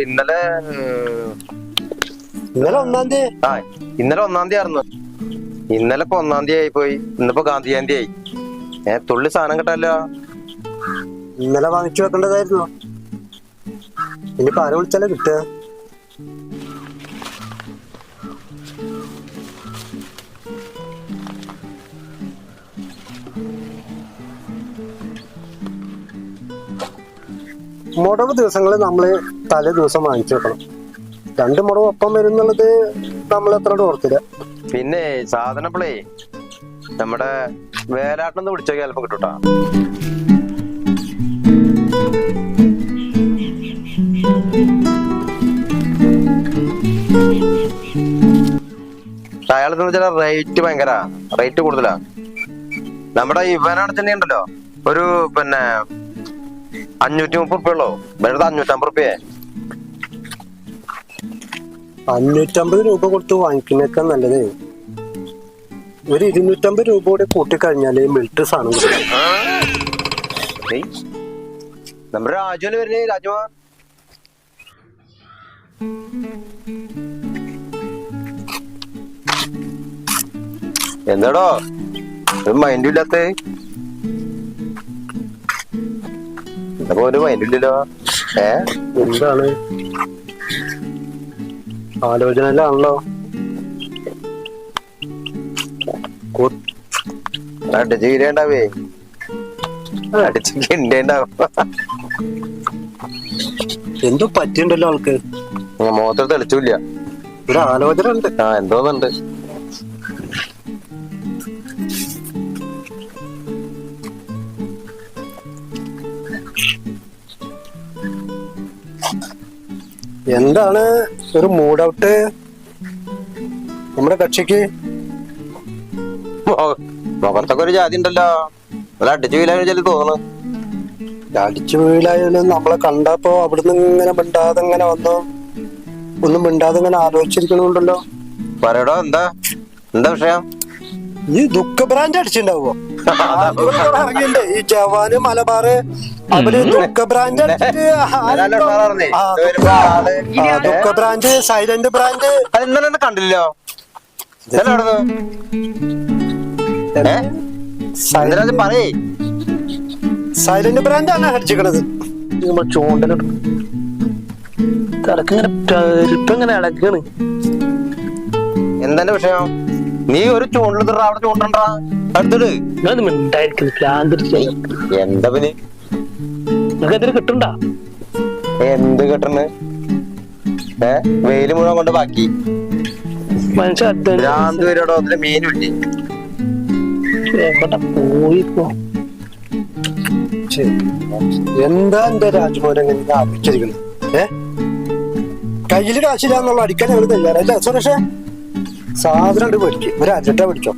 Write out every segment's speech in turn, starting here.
ഇന്നലെ ഇന്നലെ 1-ാം തീയതി ആയിരുന്നു. ഇന്നലെ ഇപ്പൊ 1-ാം തീയതി ആയി പോയി. ഇന്നിപ്പോ ഗാന്ധി ജയന്തി ആയി. തുള്ളി സാധനം കിട്ടാല്ലോ. ഇന്നലെ വാങ്ങിച്ചു വെക്കേണ്ടതായിരുന്നു. ഇനിയിപ്പോ ആരെ വിളിച്ചാലേ കിട്ടുക? മുടവ് ദിവസങ്ങളിൽ നമ്മള് തലേ ദിവസം വാങ്ങിച്ചു വെക്കണം. 2 മുടവ് ഒപ്പം വരുന്നുള്ളത് നമ്മൾ എത്ര ഓർത്തില്ല. പിന്നെ സാധനം ഇപ്പളേ നമ്മുടെ വേലാട്ടൊന്ന് വിളിച്ചോ, ചിലപ്പോ കിട്ടൂട്ടാ. അയാളെന്ന് വെച്ചാൽ റേറ്റ് ഭയങ്കര റേറ്റ് കൂടുതലാ. നമ്മുടെ ഇവനാടച്ചെന്നെ ഉണ്ടല്ലോ, ഒരു പിന്നെ 530 ഉറുപ്പ്യുള്ളൂ. വെറുതെ 550 ഉറുപ്പ്യേ. 550 രൂപ കൊടുത്ത് വാങ്ങിക്കുന്നേക്കാൾ നല്ലത് ഒരു 250 രൂപ കൂടെ കൂട്ടിക്കഴിഞ്ഞാല് മിൽട്ട് സാധനം കിട്ടും. നമ്മുടെ രാജുവിന് വരുന്നേ. രാജുവാ എന്താടോ മൈൻഡും ഇല്ലാത്ത? എന്താ ഒരു മൈൻഡില്ലല്ലോ. എന്താണ് ആലോചനയിലാണല്ലോ. അടിച്ച് കീരണ്ടാവേ, അടിച്ച് കിണ്ടേണ്ടാവും. എന്തോ പറ്റിയുണ്ടല്ലോ ആൾക്ക്. മുഖത്ത് തെളിച്ചില്ല. ഒരു ആലോചന ഉണ്ട്. എന്തോന്നുണ്ട്. എന്താണ് ഒരു മൂഡ് ഔട്ട് നമ്മുടെ കക്ഷിക്ക്? മുഖത്തൊക്കെ ഒരു ജാതി ഉണ്ടല്ലോ. അത് അടിച്ചു വീലാന്ന് തോന്നുന്നു. അടിച്ചു വീഴായാലും നമ്മളെ കണ്ടപ്പോ അവിടുന്ന് ഇങ്ങനെ മിണ്ടാതെ ഇങ്ങനെ വന്നു. ഒന്നും മിണ്ടാതെ ഇങ്ങനെ ആലോചിച്ചിരിക്കണുണ്ടല്ലോ. പറയടോ, എന്താ എന്താ വിഷയം? ഈ ദുഃഖ ബ്രാൻഡ് അടിച്ചിട്ടുണ്ടാവോ? ഇറങ്ങിണ്ട് ഈ ജവാന് മലബാറ് അവര് ദുഃഖ ബ്രാൻഡ് ദുഃഖ ബ്രാൻഡ് സൈലന്റ് ബ്രാൻഡ് അത് ഇന്നലെ കണ്ടില്ലോ. പറയേ സൈലന്റ് ബ്രാൻഡ് ആണ് അടിച്ചിക്കണത്. ചൂണ്ടലിങ്ങനെ ഇങ്ങനെ ഇളക്കാണ്. എന്തെന്റെ വിഷയം? നീ ഒരു ചൂണ്ടിൽ അവിടെ ചൂണ്ടണ്ടാ അടുത്തിട്. എന്താ പിന്നെ നിനക്ക് കിട്ടണ്ട? എന്ത് കിട്ടണ്? വെയില് മുഴുവൻ കൊണ്ട് ബാക്കി ഭ്രാന്ത് വരോടോ. അതിന് മീൻ കിട്ടി. പോയിപ്പോ എന്താ എന്റെ രാജ്മോഹൻ ആപിച്ചിരിക്കുന്നത്? കയ്യില് കാശില്ല എന്നുള്ള അടിക്കാൻ ഞങ്ങൾ തയ്യാറല്ലേ സുരേഷേ? സാധനം മേടിക്കും. ഒരു 5 പിടിച്ചോ.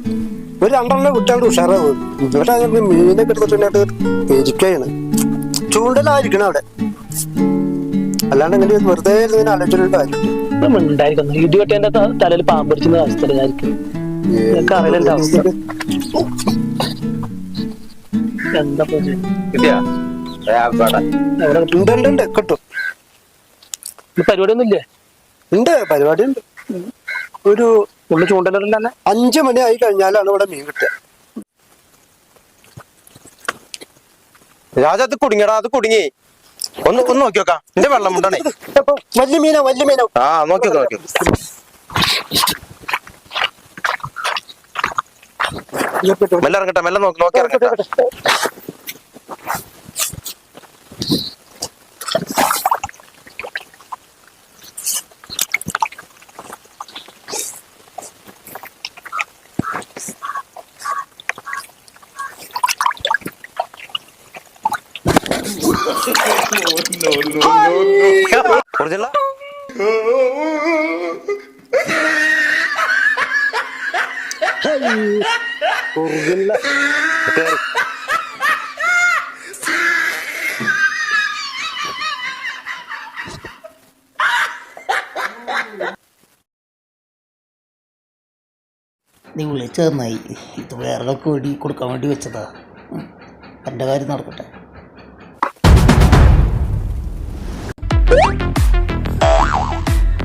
ഒരു 2 വിട്ടാണ്ട് ഉഷാറാവും. ഇവിടെ മീനൊക്കെ എടുത്തിട്ട് പെരിക്കാണ്. ചൂണ്ടലായിരിക്കണം അവിടെ. അല്ലാണ്ട് ഇങ്ങനെ വെറുതെ ആലോചിച്ചൊരു കാര്യം. ഇടിവെട്ടേന്റെ തലയിൽ പാമ്പടിച്ചുന്ന അവസ്ഥയിലായിരിക്കും. അറിയില്ല അവസ്ഥ എന്താ ഉണ്ട്. കിട്ടും. പരിപാടിയൊന്നും ഇല്ലേ? ഉണ്ട്, പരിപാടി ഉണ്ട്. ഒരു ചൂണ്ടലല്ലേ 5 മണി ആയി കഴിഞ്ഞാലാണ് ഇവിടെ മീൻ കിട്ടുക. രാജ അത് കുടുങ്ങിയടാ, അത് കുടുങ്ങി. ഒന്ന് നോക്കി നോക്കാം. എന്റെ വെള്ളം മുണ്ടാണേ. വലിയ മീനോ? നോക്കി നോക്കി. മെല്ലെ ഇറങ്ങട്ടെ, മെല്ലെ നോക്കി ഇറങ്ങട്ടെ. ഒറിജിനൽ നീ വിളിച്ചു നന്നായി. ഇത് വേറെ കൂടി കൊടുക്കാൻ വേണ്ടി വെച്ചതാ. എൻ്റെ കാര്യം നടക്കട്ടെ.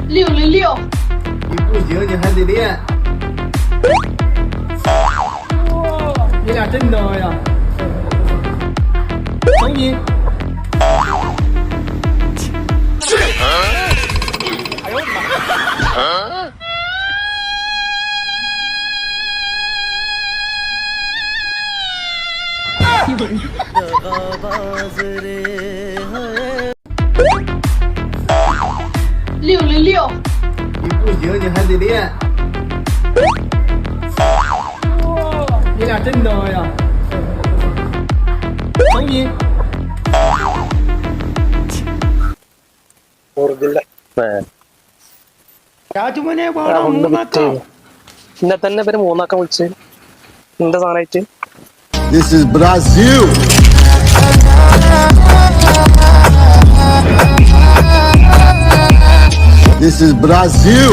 666。你不行，你还得练。你俩真能呀！等你。666。你不行，你还得练。你俩真能呀！等你。 മുറുകില്ല രാജുമനെ ഇന്നെ തന്നെ ഇവര് മൂന്നാക്കം വിളിച്ച് എന്താ സാധനമായിട്ട് This is Brazil. This is Brazil.